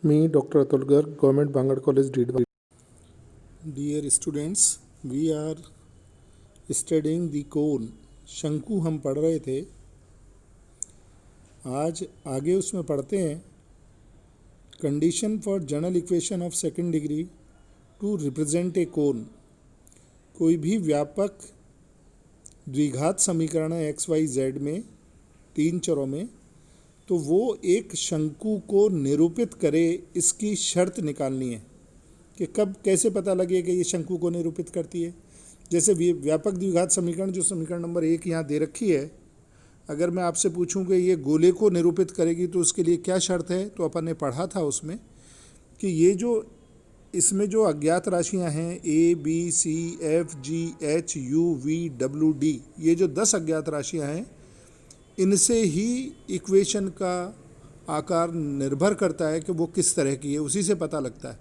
Me, Dr. Atul Garg, Government Bangalore College, Deedwa. Dear students, we are studying the cone. शंकु हम पढ़ रहे थे। आज आगे उसमें पढ़ते हैं condition for general equation of second degree to represent a cone. कोई भी व्यापक द्विघात समीकरण है एक्स वाई जेड में, तीन चरों में, तो वो एक शंकु को निरूपित करे, इसकी शर्त निकालनी है कि कब कैसे पता लगे कि ये शंकु को निरूपित करती है। जैसे व्यापक द्विघात समीकरण, जो समीकरण नंबर 1 यहाँ दे रखी है, अगर मैं आपसे पूछूं कि ये गोले को निरूपित करेगी तो उसके लिए क्या शर्त है, तो अपन ने पढ़ा था उसमें कि ये जो इसमें जो अज्ञात राशियां हैं a b c f g h u v डब्ल्यू डी, ये जो 10 अज्ञात राशियां हैं, इनसे ही इक्वेशन का आकार निर्भर करता है कि वो किस तरह की है, उसी से पता लगता है।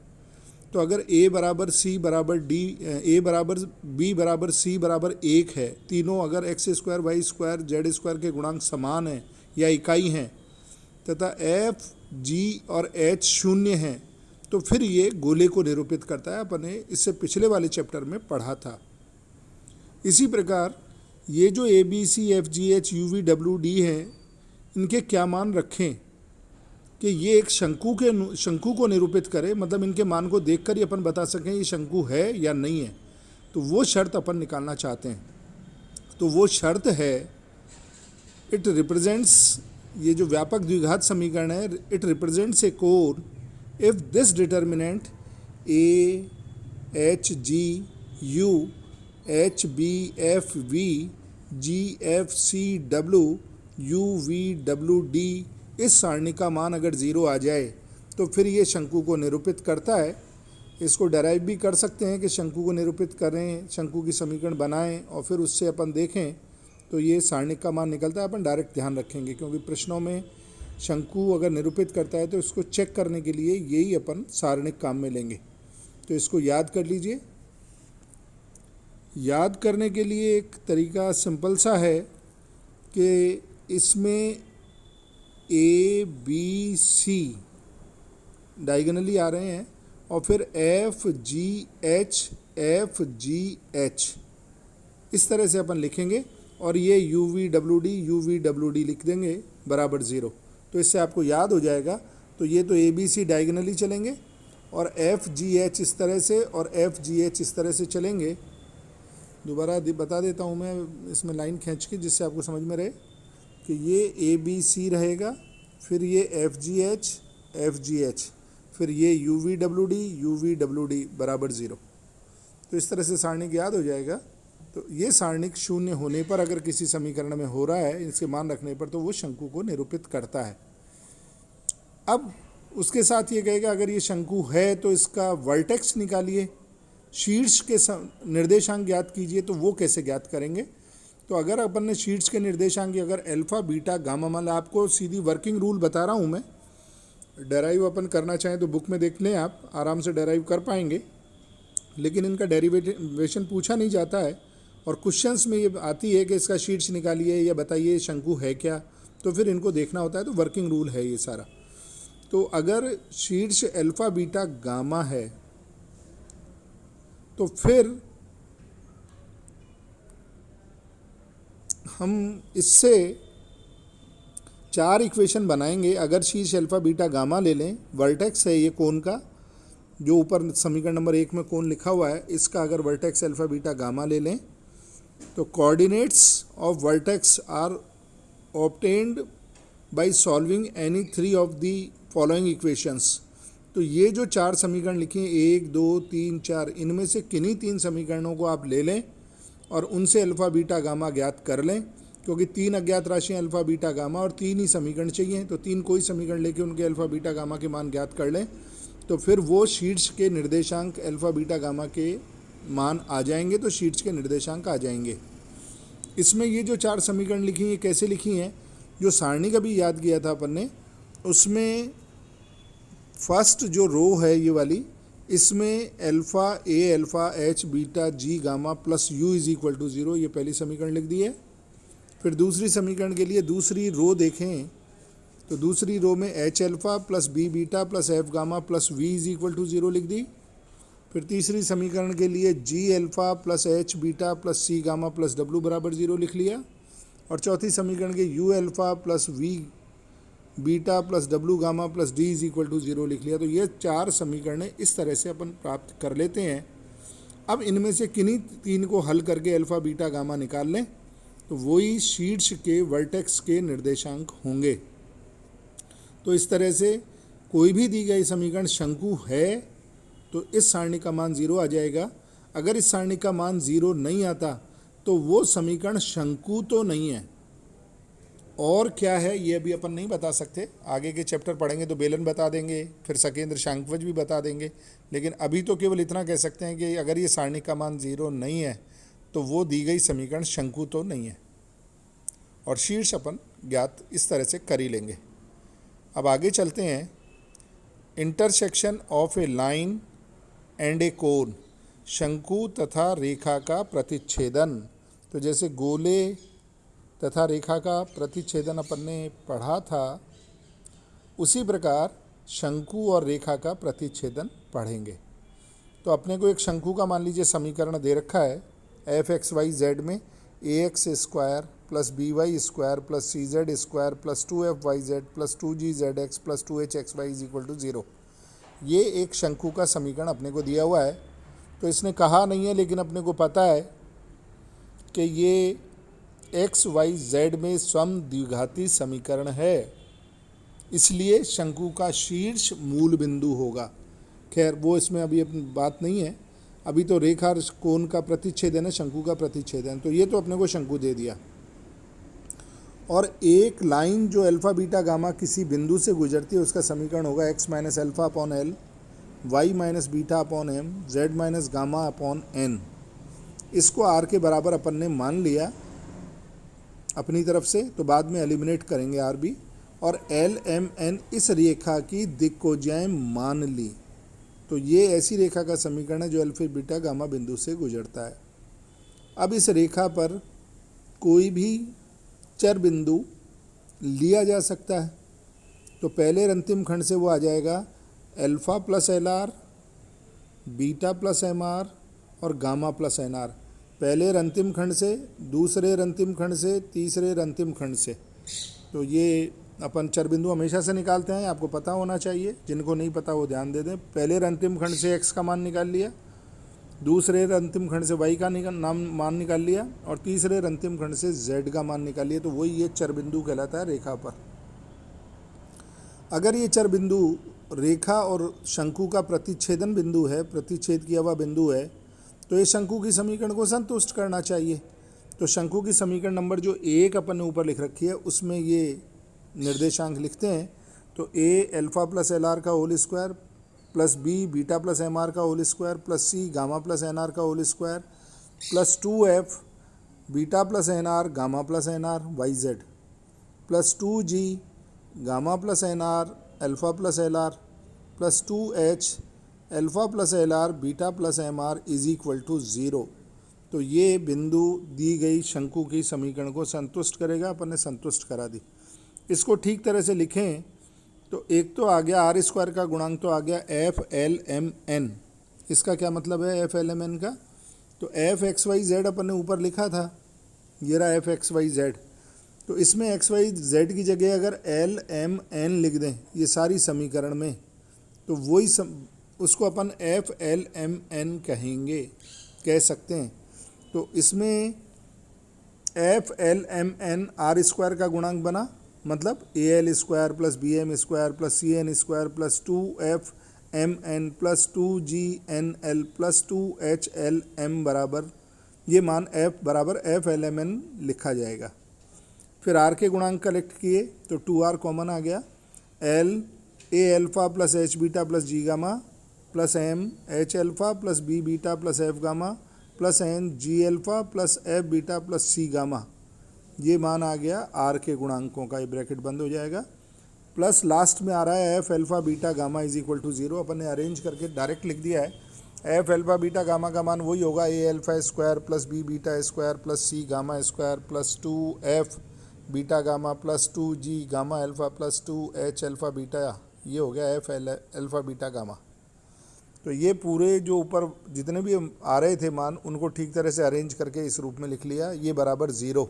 तो अगर a बराबर सी बराबर डी, a बराबर b बराबर c बराबर 1 है, तीनों अगर x square y square z square के गुणांक समान हैं या इकाई हैं, तथा f g और h शून्य हैं, तो फिर ये गोले को निरूपित करता है। अपन ने इससे पिछले वाले चैप्टर में पढ़ा था। इसी प्रकार ये जो a b c f g h u v w d हैं, इनके क्या मान रखें कि ये एक शंकु को निरूपित करे, मतलब इनके मान को देखकर ही अपन बता सकें ये शंकु है या नहीं है, तो वो शर्त अपन निकालना चाहते हैं। तो वो शर्त है, इट रिप्रेजेंट्स, ये जो व्यापक द्विघात समीकरण है, it represents A cone if this determinant A H G U H B F we ji F C W you v डब्ल्यू डी, इस सारणी का मान अगर 0 आ जाए तो फिर ये शंकु को निरूपित करता है। इसको डेराइव भी कर सकते हैं कि शंकु को निरूपित करें, शंकु की समीकरण बनाएं और फिर उससे अपन देखें तो ये सारणिक का मान निकलता है। अपन डायरेक्ट ध्यान रखेंगे क्योंकि प्रश्नों में शंकु अगर निरूपित करता है तो इसको चेक करने के लिए यही अपन सारणिक काम में लेंगे। तो इसको याद कर लीजिए। याद करने के लिए एक तरीका सिंपल सा है कि इसमें ए बी सी डायगोनली आ रहे हैं और फिर एफ जी एच इस तरह से अपन लिखेंगे और ये यू वी डब्ल्यू डी लिख देंगे बराबर 0। तो इससे आपको याद हो जाएगा। तो ये तो ए बी सी डायगोनली चलेंगे और एफ जी एच इस तरह से और एफ जी एच इस तरह से चलेंगे। दोबारा बता देता हूँ मैं इसमें लाइन खींच के, जिससे आपको समझ में रहे कि ये ए बी सी रहेगा, फिर ये एफ जी एच, फिर ये यू वी डब्ल्यू डी बराबर 0। तो इस तरह से सारणिक याद हो जाएगा। तो ये सारणिक शून्य होने पर अगर किसी समीकरण में हो रहा है, इसके मान रखने पर, तो वो शंकु को निरूपित करता है। अब उसके साथ ये कहेगा अगर ये शंकु है तो इसका वर्टेक्स निकालिए, शीर्ष के निर्देशांक ज्ञात कीजिए। तो वो कैसे ज्ञात करेंगे? तो अगर अपन ने शीर्ष के निर्देशांक अगर अल्फा बीटा गामा, मान आपको सीधी वर्किंग रूल बता रहा हूँ मैं, डेराइव अपन करना चाहें तो बुक में देख लें, आप आराम से डेराइव कर पाएंगे। लेकिन इनका डेरिवेशन पूछा नहीं जाता है और क्वेश्चंस में ये आती है कि इसका शीर्ष निकालिए या बताइए शंकु है क्या, तो फिर इनको देखना होता है। तो वर्किंग रूल है ये सारा। तो अगर शीर्ष अल्फा बीटा गामा है तो फिर हम इससे 4 इक्वेशन बनाएंगे। अगर शीर्ष अल्फा बीटा गामा ले लें, वर्टेक्स है ये कोन का, जो ऊपर समीकरण नंबर 1 में कोन लिखा हुआ है, इसका अगर वर्टेक्स अल्फा बीटा गामा ले लें तो coordinates of vertex are obtained by solving any 3 of the following equations. तो ये जो 4 समीकरण लिखे हैं 1 2 3 4, इनमें से किन्हीं 3 समीकरणों को आप ले लें और उनसे अल्फ़ा बीटा गामा ज्ञात कर लें, क्योंकि 3 अज्ञात राशियाँ अल्फ़ा बीटा गामा और 3 ही समीकरण चाहिए। तो 3 कोई समीकरण लेके उनके अल्फ़ा बीटा गामा के मान ज्ञात कर लें, तो फिर वो शीर्ष के निर्देशांक अल्फ़ा बीटा गामा के मान आ जाएंगे, तो शीर्ष के निर्देशांक आ जाएंगे। इसमें ये जो 4 समीकरण लिखी हैं कैसे लिखी हैं, जो सारणी का भी याद किया था अपन ने, उसमें फर्स्ट जो रो है ये वाली, इसमें alpha a alpha h beta g gamma plus u is equal to 0, ये पहली समीकरण लिख दी है। फिर दूसरी समीकरण के लिए दूसरी रो देखें तो दूसरी रो में H alpha plus B beta plus F gamma plus V is equal to 0 लिख दी। फिर तीसरी समीकरण के लिए G alpha plus H beta plus सी गामा प्लस डब्ल्यू बराबर 0 लिख लिया। और चौथी समीकरण के U alpha plus V beta plus W gamma plus D is equal to 0 लिख लिया। तो ये 4 समीकरणें इस तरह से अपन प्राप्त कर लेते हैं। अब इनमें से किन्हीं 3 को हल करके अल्फ़ा बीटा गामा निकाल लें तो वही शीर्ष के वर्टेक्स के निर्देशांक होंगे। तो इस तरह से कोई भी दी गई समीकरण शंकु है तो इस सारणी का मान 0 आ जाएगा। अगर इस सारणी का मान 0 नहीं आता तो वो समीकरण शंकु तो नहीं है। और क्या है ये अभी अपन नहीं बता सकते, आगे के चैप्टर पढ़ेंगे तो बेलन बता देंगे, फिर सकेंद्र शांकवज भी बता देंगे। लेकिन अभी तो केवल इतना कह सकते हैं कि अगर ये सारणी का मान 0 नहीं है तो वो दी गई समीकरण शंकु तो नहीं है। और शीर्ष अपन ज्ञात इस तरह से कर ही लेंगे। अब आगे चलते हैं। Intersection of a line and a cone, शंकु तथा रेखा का प्रतिच्छेदन। तो जैसे गोले तथा रेखा का प्रतिच्छेदन अपन ने पढ़ा था, उसी प्रकार शंकु और रेखा का प्रतिच्छेदन पढ़ेंगे। तो अपने को एक शंकु का मान लीजिए समीकरण दे रखा है, एफ एक्स वाई जेड में a x square plus b y square plus c z square plus 2f y z plus 2g z x plus 2h x y is equal to 0। ये एक शंकु का समीकरण अपने को दिया हुआ है। तो इसने कहा नहीं है लेकिन अपने को पता है कि ये एक्स वाई जेड में समद्विघाती समीकरण है, इसलिए शंकु का शीर्ष मूल बिंदु होगा। खैर वो इसमें अभी अपनी बात नहीं है, अभी तो रेखा और कोण का प्रतिच्छेदन है, शंकु का प्रतिच्छेदन। तो ये तो अपने को शंकु दे दिया। और एक लाइन जो अल्फ़ा बीटा गामा किसी बिंदु से गुजरती है उसका समीकरण होगा x minus alpha upon l, y minus beta upon m, z minus gamma upon n. इसको आर के बराबर अपन ने मान लिया अपनी तरफ से, तो बाद में एलिमिनेट करेंगे आर बी। और एल एम एन इस रेखा की दिक्कोजाएं मान ली। तो ये ऐसी रेखा का समीकरण है जो अल्फ़ा बीटा गामा बिंदु से गुजरता है। अब इस रेखा पर कोई भी चर बिंदु लिया जा सकता है। तो पहले अंतिम खंड से वो आ जाएगा alpha plus l r, beta plus m r और गामा प्लस एन आर। पहले अंतिम खंड से, दूसरे अंतिम खंड से, तीसरे अंतिम खंड से। तो ये अपन चर बिंदु हमेशा से निकालते हैं, आपको पता होना चाहिए। जिनको नहीं पता वो ध्यान दे दें। पहले अंतिम खंड से x का मान निकाल लिया, दूसरे अंतिम खंड से y का मान निकाल लिया और तीसरे अंतिम खंड से z का मान निकाल लिया। तो वही ये चर बिंदु कहलाता है रेखा पर। अगर ये चर बिंदु रेखा और शंकु का प्रतिच्छेदन बिंदु है, प्रतिच्छेद किया हुआ बिंदु है, तो ये शंकु की समीकरण को संतुष्ट करना चाहिए। तो शंकु की समीकरण नंबर जो 1 अपन ने ऊपर लिख रखी है उसमें ये निर्देशांक लिखते हैं। तो a alpha plus l r का whole square plus B beta plus m r का होल स्क्वायर प्लस सी गामा प्लस एन आर का whole square plus 2f beta plus n r gamma plus n r y z plus 2g gamma plus n r alpha plus l r plus 2h alpha plus l r beta plus m r is equal to 0। तो ये बिंदु दी गई शंकु की समीकरण को संतुष्ट करेगा। अपन ने संतुष्ट करा दी। इसको ठीक तरह से लिखें तो एक तो आ गया आर स्क्वायर का गुणांक, तो आ गया एफ एल एम एन। इसका क्या मतलब है एफ एल एम एन का? तो एफ एक्स वाई जेड अपन ने ऊपर लिखा था, ये रहा एफ एक्स वाई जेड। तो इसमें एक्स वाई जेड की जगह अगर एल एम एन लिख दें ये सारी समीकरण में, तो वही उसको अपन एफ एल एम एन कहेंगे, कह सकते हैं। तो इसमें f l m n r square का गुणांक बना, मतलब a l square plus b m square plus c n square plus 2f m n plus 2g n l plus 2h l m बराबर, ये मान f बराबर एफ एल एम एन लिखा जाएगा। फिर r के गुणांक कलेक्ट किए तो 2r कॉमन आ गया। l a alpha plus H beta plus g gamma plus m h alpha plus B beta plus F gamma plus n g alpha plus f beta plus C gamma, ये मान आ गया are के गुणांकों का। ये bracket बंद हो जाएगा। प्लस लास्ट में आ रहा है f alpha beta gamma is equal to 0। अपन ने अरेंज करके डायरेक्ट लिख दिया है। एफ अल्फ़ा बीटा गामा का मान वही होगा a alpha square plus B beta square plus C gamma square plus 2f beta gamma plus 2G gamma alpha plus 2H alpha beta, ये हो गया F अल्फ़ा बीटा गामा। तो ये पूरे जो ऊपर जितने भी आ रहे थे मान उनको ठीक तरह से अरेंज करके इस रूप में लिख लिया, ये बराबर 0।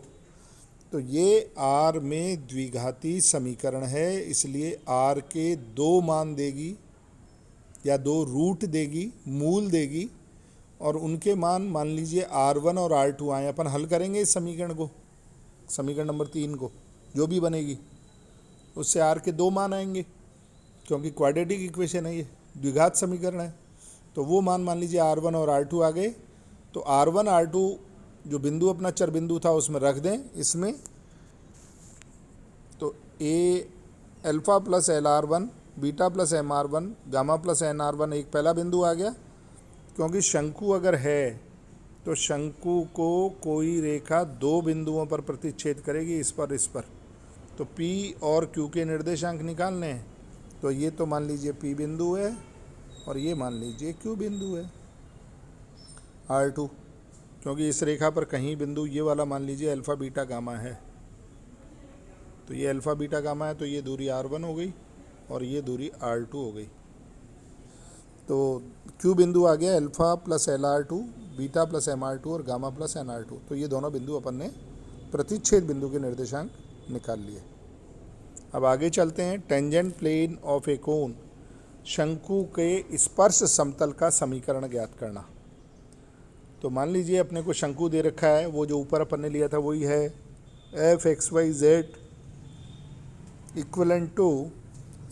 तो ये R में द्विघाती समीकरण है, इसलिए R के 2 मान देगी या 2 रूट देगी, मूल देगी, और उनके मान लीजिए R1 और R2 आए। अपन हल करेंगे इस समीकरण को, समीकरण नंबर 3 को, जो भी बनेगी उससे R के 2 मान आएंगे, क्योंकि क्वाड्रेटिक इक्वेशन है, ये द्विघात समीकरण है। तो वो मान लीजिए R1 और R2 आ गए। तो R1 R2 जो बिंदु अपना चर बिंदु था उसमें रख दें इसमें। तो A alpha plus LR1 beta plus MR1 gamma plus NR1 एक पहला बिंदु आ गया, क्योंकि शंकु अगर है तो शंकु को कोई रेखा 2 बिंदुओं पर प्रतिच्छेद करेगी, इस पर इस पर। तो P और Q के निर्देशांक निकालने हैं। तो ये तो मान लीजिए P बिंदु है और ये मान लीजिए Q बिंदु है R2, क्योंकि इस रेखा पर कहीं बिंदु ये वाला मान लीजिए अल्फ़ा बीटा गामा है। तो ये अल्फ़ा बीटा गामा है, तो ये दूरी R1 हो गई और ये दूरी R2 हो गई। तो Q बिंदु आ गया alpha plus LR2 beta plus MR2 और गामा प्लस NR2। तो ये दोनों बिंदु अपन ने प्रतिच्छेद बिंदु के निर्देशांक निकाल लिए। अब आगे चलते हैं। Tangent plane of A cone, शंकु के स्पर्श समतल का समीकरण ज्ञात करना। तो मान लीजिए अपने को शंकु दे रखा है, वो जो ऊपर अपन ने लिया था वही है f(x,y,z) equivalent to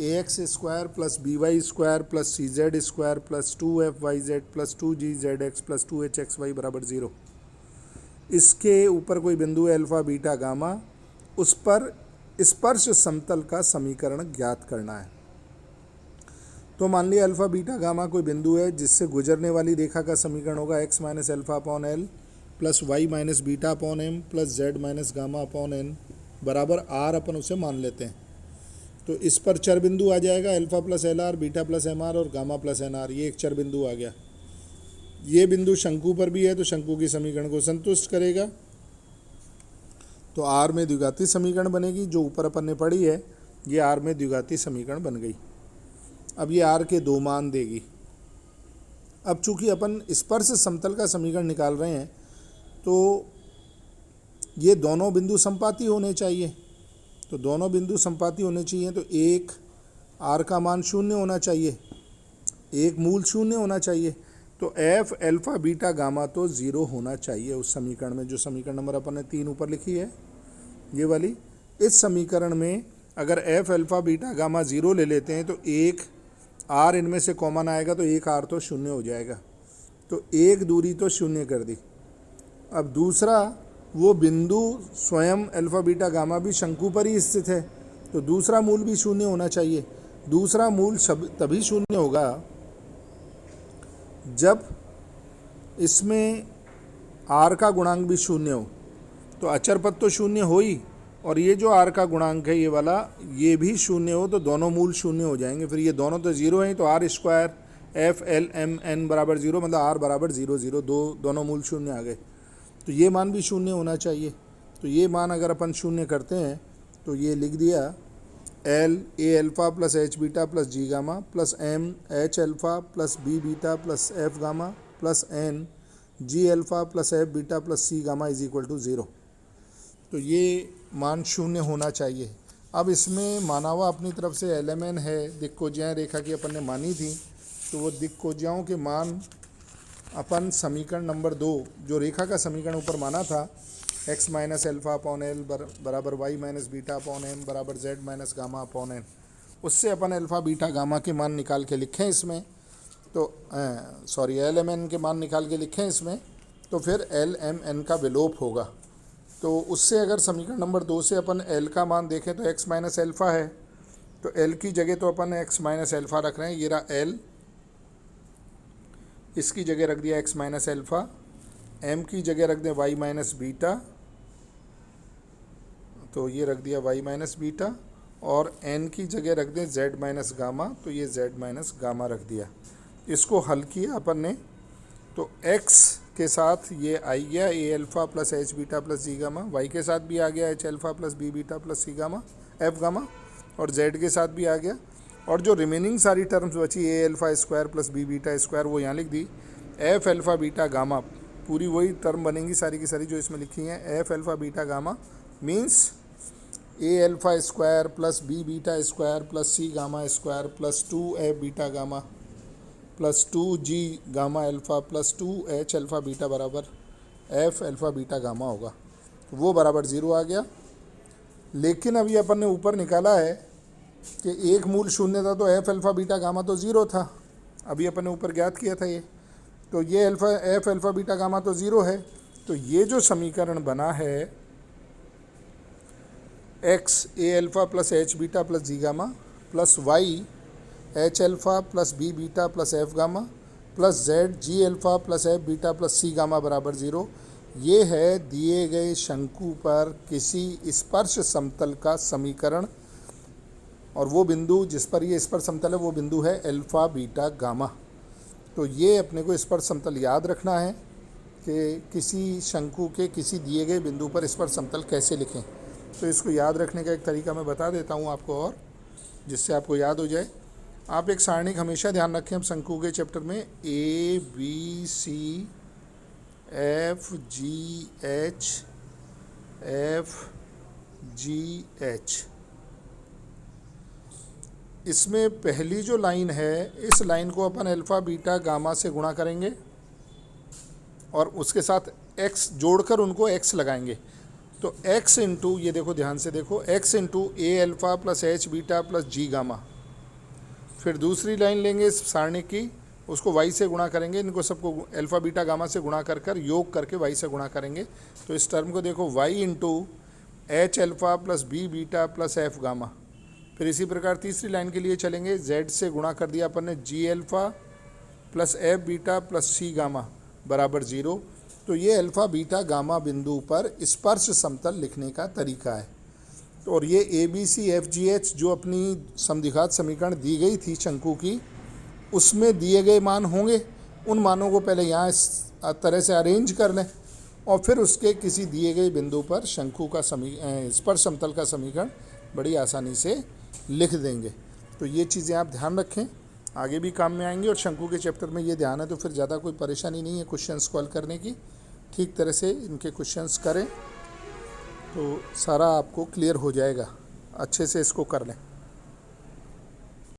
ax² plus by² plus cz² plus 2f(y,z) plus 2g(z)x plus 2h(x,y) बराबर 0। इसके ऊपर कोई बिंदु है अल्फ़ा बीटा गामा, उस पर स्पर्श समतल का समीकरण ज्ञात करना है। तो मान लिया अल्फ़ा बीटा गामा कोई बिंदु है जिससे गुजरने वाली रेखा का समीकरण होगा x minus alpha upon l plus y minus beta upon m plus z minus gamma upon n बराबर r अपन उसे मान लेते हैं। तो इस पर चर बिंदु आ जाएगा alpha plus l r, beta plus m r और गामा प्लस एन आर, ये एक चर बिंदु आ गया। ये बिंदु शंकु पर भी है तो शंकु की समीकरण को संतुष्ट करेगा। तो R में द्विघाती समीकरण बनेगी, जो ऊपर अपन ने पढ़ी है ये R में द्विघाती समीकरण बन गई। अब ये R के 2 मान देगी। अब चूंकि अपन स्पर्श समतल का समीकरण निकाल रहे हैं तो ये दोनों बिंदु संपाती होने चाहिए। तो दोनों बिंदु संपाती होने चाहिए, तो एक R का मान 0 होना चाहिए, एक मूल 0 होना चाहिए। तो F अल्फ़ा बीटा गामा तो 0 होना चाहिए उस समीकरण में, जो समीकरण नंबर अपन ने 3 ऊपर लिखी है ये वाली। इस समीकरण में अगर F अल्फ़ा बीटा गामा 0 ले लेते हैं तो एक R इनमें से कॉमन आएगा, तो एक R तो 0 हो जाएगा। तो एक दूरी तो 0 कर दी। अब दूसरा, वो बिंदु स्वयं अल्फ़ा बीटा गामा भी शंकु पर ही स्थित है, तो दूसरा मूल भी 0 होना चाहिए। दूसरा मूल तभी 0 होगा जब इसमें R का गुणांक भी 0 हो। तो अचर पद तो 0 हो ही, और ये जो R का गुणांक है ये वाला, ये भी 0 हो, तो दोनों मूल 0 हो जाएंगे। फिर ये दोनों तो 0 हैं, तो R² FLMN बराबर 0, मतलब R बराबर 0 0, दोनों मूल 0 आ गए। तो ये मान भी 0 होना चाहिए। तो ये मान अगर अपन 0 करते हैं तो ये लिख दिया L A alpha plus H beta plus G gamma plus M H alpha plus B beta plus F gamma plus N G alpha plus F beta plus C gamma is equal to 0। तो ये मान 0 होना चाहिए। अब इसमें माना हुआ अपनी तरफ से LMN है, दिक्कोज्याएँ रेखा की अपन ने मानी थी, तो वो दिक्कोज्याओं के मान अपन समीकरण नंबर 2, जो रेखा का समीकरण ऊपर माना था, x minus alpha upon l बराबर y minus beta upon m बराबर z minus gamma upon n, उससे अपन अल्फ़ा बीटा गामा के मान निकाल के लिखें इसमें। तो LMN के मान निकाल के लिखें इसमें, तो फिर LMN का विलोप होगा। तो उससे अगर समीकरण नंबर 2 से अपन L का मान देखें तो x माइनस अल्फ़ा है, तो L की जगह तो अपन x माइनस अल्फ़ा रख रहे हैं, ये रहा L, इसकी जगह रख दिया x माइनस अल्फ़ा, m की जगह रख दें y माइनस बीटा, तो ये रख दिया y माइनस बीटा, और n की जगह रख दें z माइनस गामा, तो ये z माइनस गामा रख दिया। इसको हल किया अपन ने, तो x के साथ ये आई गया a alpha plus H beta plus g gamma, y के साथ भी आ गया h alpha plus B beta plus सी गामा एफ गामा, और जेड के साथ भी आ गया। और जो रिमेनिंग सारी टर्म्स बची a alpha square plus B beta square वो यहाँ लिख दी, एफ अल्फ़ा बीटा गामा, पूरी वही टर्म बनेंगी सारी की सारी जो इसमें लिखी हैं। F alpha beta gamma means a alpha square plus B beta square plus C gamma square plus 2 f beta gamma plus 2 g gamma alpha plus 2 h alpha beta बराबर एफ अल्फ़ा बीटा गामा होगा। वो बराबर 0 आ गया। लेकिन अभी अपन ने ऊपर निकाला है कि एक मूल शून्य था तो एफ अल्फ़ा बीटा गामा तो 0 था, अभी अपन ने ऊपर ज्ञात किया था ये, तो ये एफ अल्फ़ा बीटा गामा तो 0 है। तो ये जो समीकरण बना है x a alpha plus H beta plus g gamma plus y h alpha plus B beta plus F gamma plus z g alpha plus f beta plus C gamma बराबर 0, ये है दिए गए शंकु पर किसी स्पर्श समतल का समीकरण। और वो बिंदु जिस पर ये स्पर्श समतल है वो बिंदु है अल्फ़ा बीटा गामा। तो ये अपने को स्पर्श समतल याद रखना है कि किसी शंकु के किसी दिए गए बिंदु पर स्पर्श समतल कैसे लिखें। तो इसको याद रखने का एक तरीका मैं बता देता हूँ आपको, और जिससे आपको याद हो जाए। आप एक सारणिक हमेशा ध्यान रखें, हम शंकु के चैप्टर में a b c f g h, इसमें पहली जो लाइन है इस लाइन को अपन अल्फ़ा बीटा गामा से गुणा करेंगे और उसके साथ x जोड़कर उनको x लगाएंगे। तो x इंटू, ये देखो ध्यान से देखो, x into a alpha plus H beta plus g gamma. फिर दूसरी लाइन लेंगे इस सारणी की, उसको y से गुणा करेंगे, इनको सबको अल्फ़ा बीटा गामा से गुणा कर योग करके y से गुणा करेंगे। तो इस टर्म को देखो y into h alpha plus B beta plus F gamma. फिर इसी प्रकार तीसरी लाइन के लिए चलेंगे, z से गुणा कर दिया अपन ने g alpha plus f beta plus सी गामा बराबर 0। तो ये अल्फ़ा बीटा गामा बिंदु पर स्पर्श समतल लिखने का तरीका है। तो और ये a b c f g h जो अपनी समद्विघात समीकरण दी गई थी शंकु की, उसमें दिए गए मान होंगे, उन मानों को पहले यहाँ इस तरह से अरेंज कर लें और फिर उसके किसी दिए गए बिंदु पर शंकु का स्पर्श समतल का समीकरण बड़ी आसानी से लिख देंगे। तो ये चीज़ें आप ध्यान रखें, आगे भी काम में आएंगी। और शंकु के चैप्टर में ये ध्यान है तो फिर ज़्यादा कोई परेशानी नहीं है क्वेश्चंस सॉल्व करने की। ठीक तरह से इनके क्वेश्चंस करें तो सारा आपको क्लियर हो जाएगा, अच्छे से इसको कर लें।